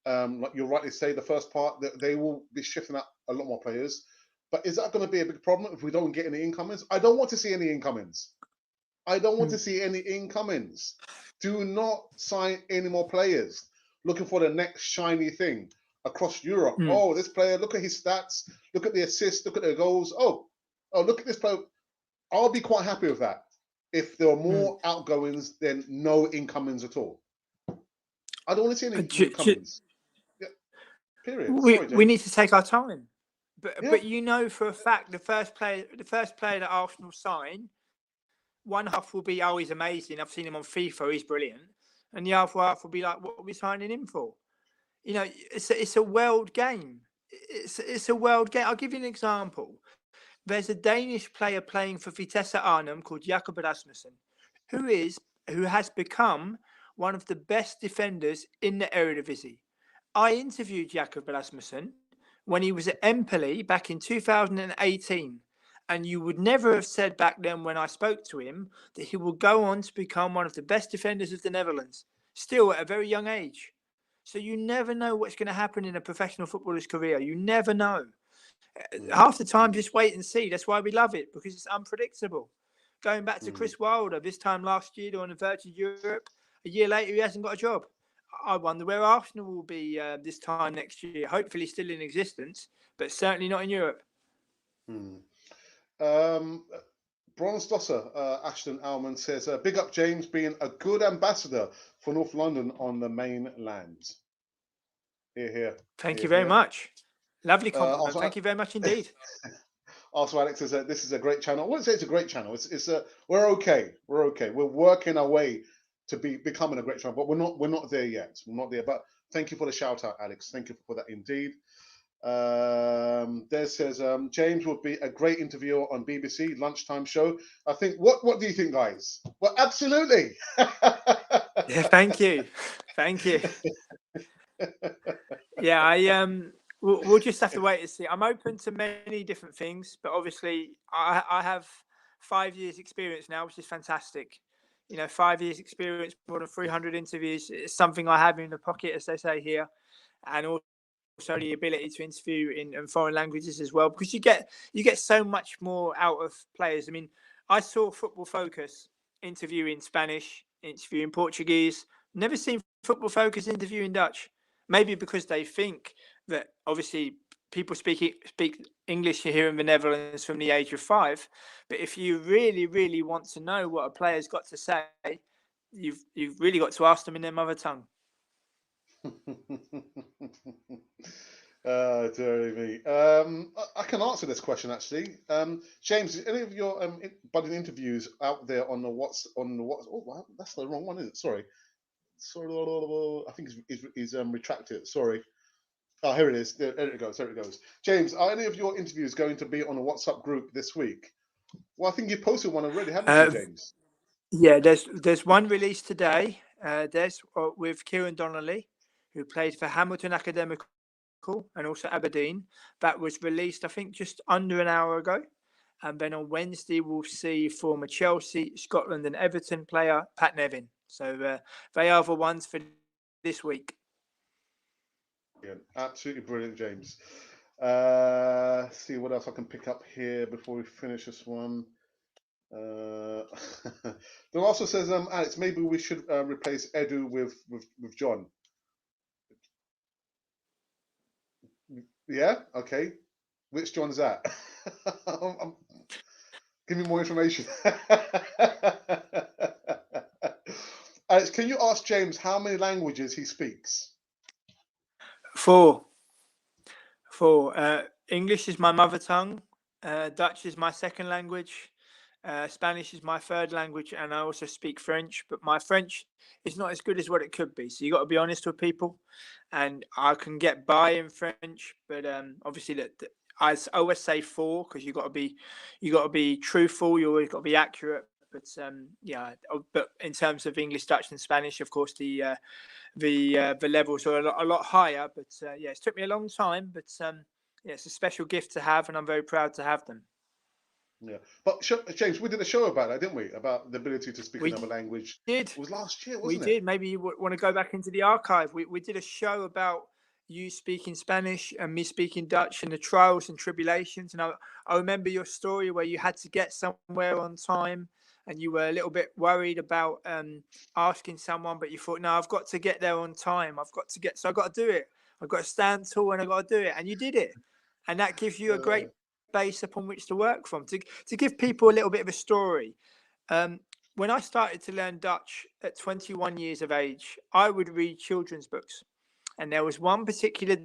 Like you rightly say, the first part, that they will be shifting out a lot more players. But is that going to be a big problem if we don't get any incomings? I don't want to see any incomings. I don't want to see any incomings. Do not sign any more players looking for the next shiny thing across Europe. Oh, this player, look at his stats, look at the assists, look at the goals. Oh, look at this player. I'll be quite happy with that. if there are Mm. more outgoings than no incomings at all. I don't want to see any Ju- ju- incomings. Yeah, period. we Sorry, we need James. to take our time. Yeah. But you know for a fact the first player that Arsenal sign, one half will be, oh, he's amazing. I've seen him on FIFA, he's brilliant. And the other half will be like, what are we signing him for? You know, it's a world game. It's a world game. I'll give you an example. There's a Danish player playing for Vitesse Arnhem called Jakob Rasmussen, who is who has become one of the best defenders in the Eredivisie. I interviewed Jakob Rasmussen when he was at Empoli back in 2018. And you would never have said back then when I spoke to him that he will go on to become one of the best defenders of the Netherlands, still at a very young age. So you never know what's going to happen in a professional footballer's career. You never know. Mm, Half the time, just wait and see. That's why we love it, because it's unpredictable. Going back to mm. Chris Wilder, this time last year on the verge of Europe, a year later he hasn't got a job. I wonder where Arsenal will be this time next year. Hopefully still in existence, but certainly not in Europe. Mm. Um, Bronze Dosser, Ashton Almond says, big up James being a good ambassador for North London on the mainland. Here, here, Thank here, you very here. much. Lovely compliment. Also, Thank you very much indeed. also, Alex says this is a great channel. I wouldn't say it's a great channel. We're okay. We're okay. We're working our way to becoming a great channel, but we're not there yet. We're not there. But thank you for the shout out, Alex. Thank you for that indeed. Des says James would be a great interviewer on BBC lunchtime show. I think. What do you think, guys? Well, absolutely. Yeah, thank you. Thank you. Yeah, we'll just have to wait and see. I'm open to many different things, but obviously I have 5 years experience now, which is fantastic. 5 years experience, more than 300 interviews. It's something I have in the pocket, as they say here, and also the ability to interview in foreign languages as well, because you get so much more out of players. I mean, I saw Football Focus interview in Spanish, interview in Portuguese. Never seen Football Focus interview in Dutch. Maybe because they think that obviously people speak English here in the Netherlands from the age of 5. But if you really, really want to know what a player's got to say, you've really got to ask them in their mother tongue. Dear me. I can answer this question actually. James, any of your budding interviews out there on the what's on the what's? Oh, wow, that's the wrong one, isn't it? Sorry. I think he's retracted. Sorry. Oh, here it is. There it goes. There it goes. James, are any of your interviews going to be on a WhatsApp group this week? Well, I think you posted one already, haven't you, James? Yeah, there's one release today. There's with Kieran Donnelly, who played for Hamilton Academical and also Aberdeen. That was released, I think, just under an hour ago. And then on Wednesday, we'll see former Chelsea, Scotland, and Everton player Pat Nevin. So they are the ones for this week. Yeah, absolutely brilliant, James. See what else I can pick up here before we finish this one. There also says, Alex, maybe we should replace Edu with John. Yeah, okay. Which John's that? Give me more information. Alex, can you ask James how many languages he speaks? 4. English is my mother tongue. Dutch is my second language. Spanish is my third language, and I also speak French. But my French is not as good as what it could be. So you got to be honest with people, and I can get by in French. But obviously, I always say 4 because you got to be truthful. You always got to be accurate. But yeah. But in terms of English, Dutch, and Spanish, of course, the levels are a lot higher. But yeah, it's took me a long time. But yeah, it's a special gift to have, and I'm very proud to have them. Yeah, but James, we did a show about that, didn't we? About the ability to speak another language. Did. It was last year, We wasn't it? did. Maybe you want to go back into the archive. We did a show about you speaking Spanish and me speaking Dutch and the trials and tribulations. And I remember your story where you had to get somewhere on time and you were a little bit worried about asking someone, but you thought, no, I've got to get there on time. So I've got to do it. I've got to stand tall and I've got to do it. And you did it. And that gives you a great base upon which to work from, to give people a little bit of a story. when I started to learn Dutch at 21 years of age, I would read children's books. And there was one particular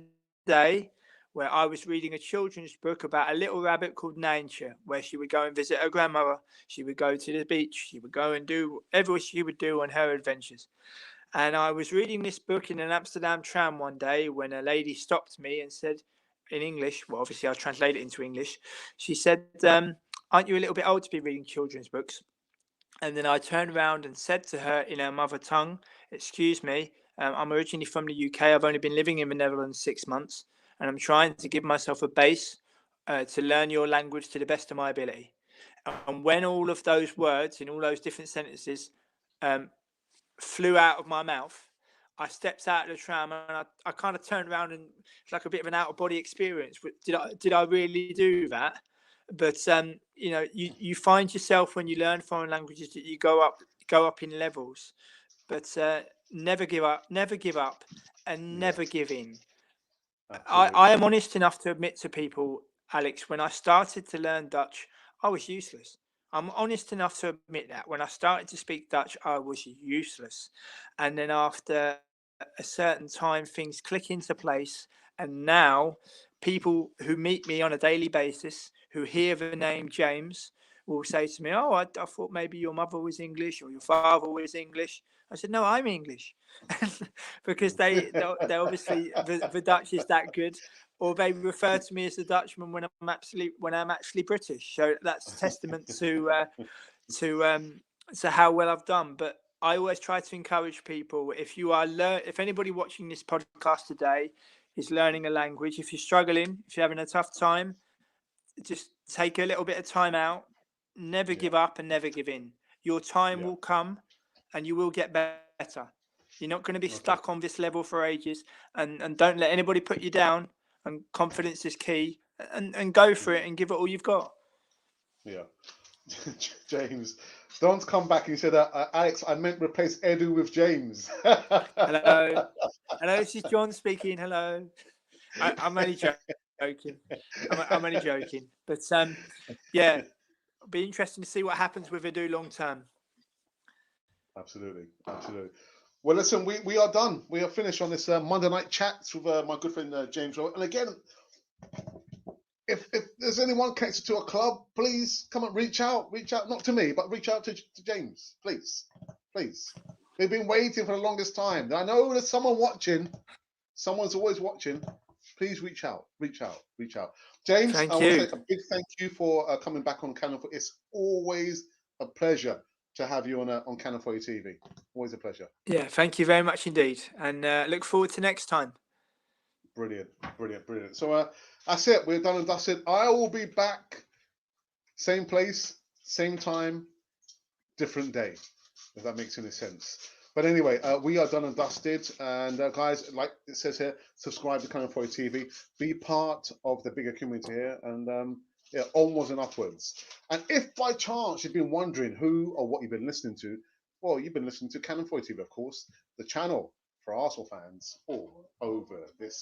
day where I was reading a children's book about a little rabbit called Nantje, where she would go and visit her grandmother. She would go to the beach. She would go and do whatever she would do on her adventures. And I was reading this book in an Amsterdam tram one day when a lady stopped me and said, in English, well, obviously I'll translate it into English. She said, aren't you a little bit old to be reading children's books? And then I turned around and said to her in her mother tongue, excuse me, I'm originally from the UK. I've only been living in the Netherlands 6 months, and I'm trying to give myself a base to learn your language to the best of my ability. And when all of those words in all those different sentences um, flew out of my mouth, I stepped out of the tram and I kind of turned around, and it's like a bit of an out of body experience. Did I really do that? But you find yourself when you learn foreign languages that you go up in levels, but never give up, and never give in. Absolutely. I am honest enough to admit to people, Alex, when I started to learn Dutch, I was useless. I'm honest enough to admit that when I started to speak Dutch, I was useless. And then after a certain time, things click into place. And now people who meet me on a daily basis, who hear the name James, will say to me, oh, I thought maybe your mother was English or your father was English. I said, no, I'm English. Because they obviously, the Dutch is that good, or they refer to me as a Dutchman when I'm actually British. So that's testament to how well I've done. But I always try to encourage people: if anybody watching this podcast today is learning a language, if you're struggling, if you're having a tough time, just take a little bit of time out. Never give up and never give in. Your time will come, and you will get better. You're not going to be stuck on this level for ages, and don't let anybody put you down. And confidence is key. And go for it and give it all you've got. Yeah. James, Don's come back and he said, Alex, I meant replace Edu with James. Hello. Hello, this is John speaking. Hello. I'm only joking. I'm only joking. But yeah, it'll be interesting to see what happens with Edu long term. Absolutely. Absolutely. Well, listen, we are done. We are finished on this Monday night chats with my good friend James. And again, if there's anyone connected to a club, please come and reach out. Reach out, not to me, but reach out to James, please. Please. We've been waiting for the longest time. I know there's someone watching. Someone's always watching. Please reach out. Reach out. Reach out. James, Thank I want to you. say a big thank you for coming back on Canon. It's always a pleasure to have you on Canon for your TV. Always a pleasure. Yeah, thank you very much indeed. And look forward to next time. Brilliant, brilliant, brilliant. So that's it. We're done and dusted. I will be back, same place, same time, different day, if that makes any sense. But anyway, we are done and dusted. And guys, like it says here, subscribe to Canon for TV. Be part of the bigger community here. And yeah, onwards and upwards. And if by chance you've been wondering who or what you've been listening to, well, you've been listening to Canon for TV, of course, the channel for Arsenal fans all over this